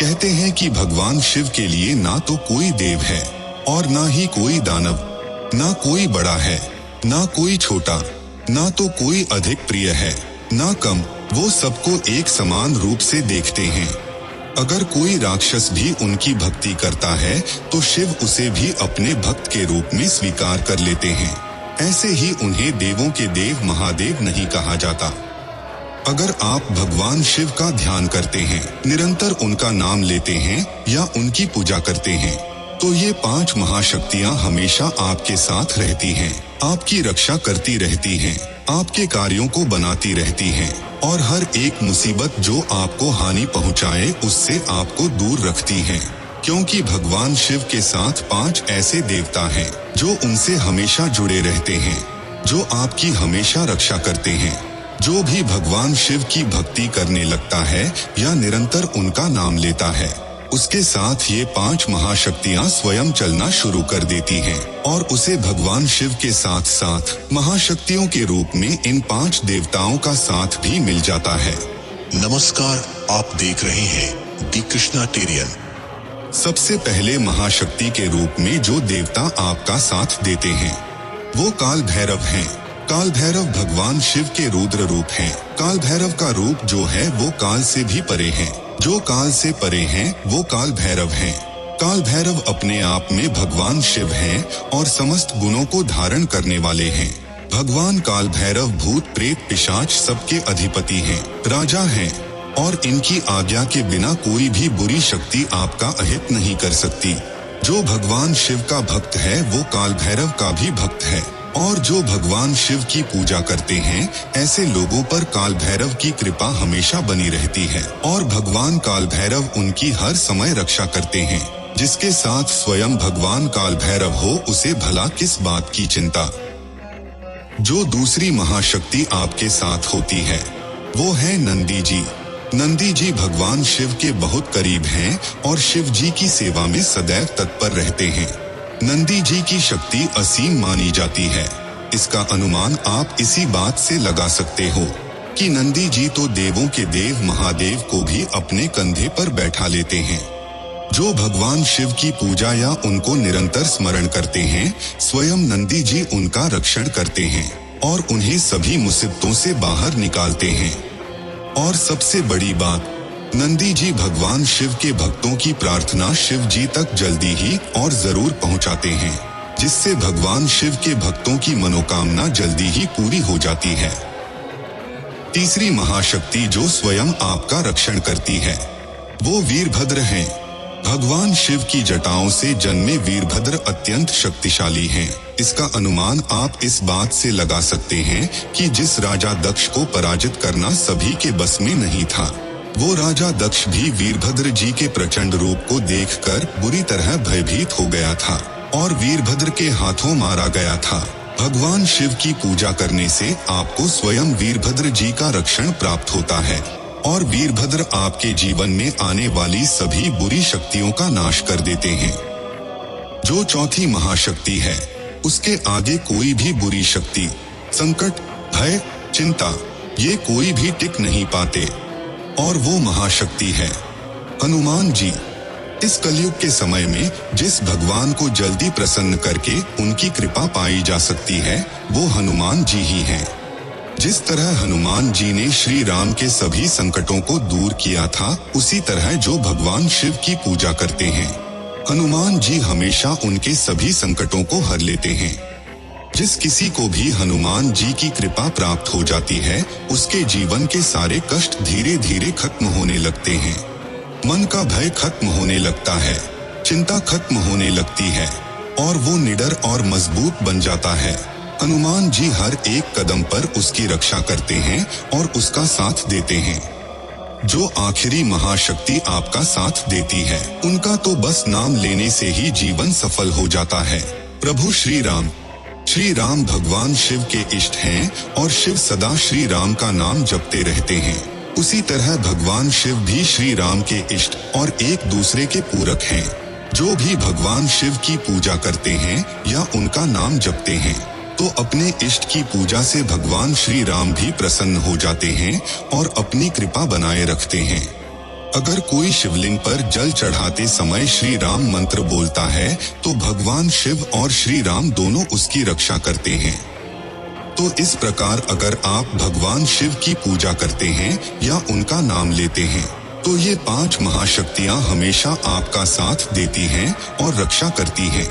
कहते हैं कि भगवान शिव के लिए ना तो कोई देव है और ना ही कोई दानव, ना कोई बड़ा है ना कोई छोटा, ना तो कोई अधिक प्रिय है ना कम, वो सबको एक समान रूप से देखते हैं। अगर कोई राक्षस भी उनकी भक्ति करता है तो शिव उसे भी अपने भक्त के रूप में स्वीकार कर लेते हैं। ऐसे ही उन्हें देवों के देव महादेव नहीं कहा जाता। अगर आप भगवान शिव का ध्यान करते हैं, निरंतर उनका नाम लेते हैं या उनकी पूजा करते हैं, तो ये 5 महाशक्तियाँ हमेशा आपके साथ रहती हैं, आपकी रक्षा करती रहती हैं, आपके कार्यों को बनाती रहती हैं और हर एक मुसीबत जो आपको हानि पहुंचाए उससे आपको दूर रखती हैं। क्योंकि भगवान शिव के साथ 5 ऐसे देवता हैं जो उनसे हमेशा जुड़े रहते हैं, जो आपकी हमेशा रक्षा करते हैं। जो भी भगवान शिव की भक्ति करने लगता है या निरंतर उनका नाम लेता है, उसके साथ ये 5 महाशक्तियाँ स्वयं चलना शुरू कर देती हैं और उसे भगवान शिव के साथ साथ महाशक्तियों के रूप में इन 5 देवताओं का साथ भी मिल जाता है। नमस्कार, आप देख रहे हैं दी कृष्णाटेरियन। सबसे पहले महाशक्ति के रूप में जो देवता आपका साथ देते हैं वो काल भैरव हैं। काल भैरव भगवान शिव के रुद्र रूप हैं। काल भैरव का रूप जो है वो काल से भी परे है। जो काल से परे हैं वो काल भैरव हैं। काल भैरव अपने आप में भगवान शिव हैं और समस्त गुणों को धारण करने वाले हैं। भगवान काल भैरव भूत प्रेत पिशाच सबके अधिपति हैं, राजा हैं और इनकी आज्ञा के बिना कोई भी बुरी शक्ति आपका अहित नहीं कर सकती। जो भगवान शिव का भक्त है वो काल भैरव का भी भक्त है और जो भगवान शिव की पूजा करते हैं ऐसे लोगों पर काल भैरव की कृपा हमेशा बनी रहती है और भगवान काल भैरव उनकी हर समय रक्षा करते हैं। जिसके साथ स्वयं भगवान काल भैरव हो उसे भला किस बात की चिंता। जो दूसरी महाशक्ति आपके साथ होती है वो है नंदी जी। नंदी जी भगवान शिव के बहुत करीब हैं और शिव जी की सेवा में सदैव तत्पर रहते हैं। नंदी जी की शक्ति असीम मानी जाती है। इसका अनुमान आप इसी बात से लगा सकते हो कि नंदी जी तो देवों के देव महादेव को भी अपने कंधे पर बैठा लेते हैं। जो भगवान शिव की पूजा या उनको निरंतर स्मरण करते हैं, स्वयं नंदी जी उनका रक्षण करते हैं और उन्हें सभी मुसीबतों से बाहर निकालते हैं। और सबसे बड़ी बात, नंदी जी भगवान शिव के भक्तों की प्रार्थना शिव जी तक जल्दी ही और जरूर पहुंचाते हैं, जिससे भगवान शिव के भक्तों की मनोकामना जल्दी ही पूरी हो जाती है। तीसरी महाशक्ति जो स्वयं आपका रक्षण करती है वो वीरभद्र हैं। भगवान शिव की जटाओं से जन्मे वीरभद्र अत्यंत शक्तिशाली हैं। इसका अनुमान आप इस बात से लगा सकते हैं कि जिस राजा दक्ष को पराजित करना सभी के बस में नहीं था, वो राजा दक्ष भी वीरभद्र जी के प्रचंड रूप को देखकर बुरी तरह भयभीत हो गया था और वीरभद्र के हाथों मारा गया था। भगवान शिव की पूजा करने से आपको स्वयं वीरभद्र जी का रक्षण प्राप्त होता है और वीरभद्र आपके जीवन में आने वाली सभी बुरी शक्तियों का नाश कर देते हैं। जो चौथी महाशक्ति है उसके आगे कोई भी बुरी शक्ति, संकट, भय, चिंता ये कोई भी टिक नहीं पाते और वो महाशक्ति है हनुमान जी। इस कलयुग के समय में जिस भगवान को जल्दी प्रसन्न करके उनकी कृपा पाई जा सकती है वो हनुमान जी ही हैं। जिस तरह हनुमान जी ने श्री राम के सभी संकटों को दूर किया था, उसी तरह जो भगवान शिव की पूजा करते हैं, हनुमान जी हमेशा उनके सभी संकटों को हर लेते हैं। जिस किसी को भी हनुमान जी की कृपा प्राप्त हो जाती है, उसके जीवन के सारे कष्ट धीरे धीरे खत्म होने लगते हैं। मन का भय खत्म होने लगता है, चिंता खत्म होने लगती है और वो निडर और मजबूत बन जाता है। हनुमान जी हर एक कदम पर उसकी रक्षा करते हैं और उसका साथ देते हैं। जो आखिरी महाशक्ति आपका साथ देती है, उनका तो बस नाम लेने से ही जीवन सफल हो जाता है। प्रभु श्री राम। श्री राम भगवान शिव के इष्ट हैं और शिव सदा श्री राम का नाम जपते रहते हैं। उसी तरह भगवान शिव भी श्री राम के इष्ट और एक दूसरे के पूरक हैं। जो भी भगवान शिव की पूजा करते हैं या उनका नाम जपते हैं, तो अपने इष्ट की पूजा से भगवान श्री राम भी प्रसन्न हो जाते हैं और अपनी कृपा बनाए रखते हैं। अगर कोई शिवलिंग पर जल चढ़ाते समय श्री राम मंत्र बोलता है तो भगवान शिव और श्री राम दोनों उसकी रक्षा करते हैं। तो इस प्रकार अगर आप भगवान शिव की पूजा करते हैं या उनका नाम लेते हैं तो ये 5 महाशक्तियां हमेशा आपका साथ देती हैं और रक्षा करती हैं।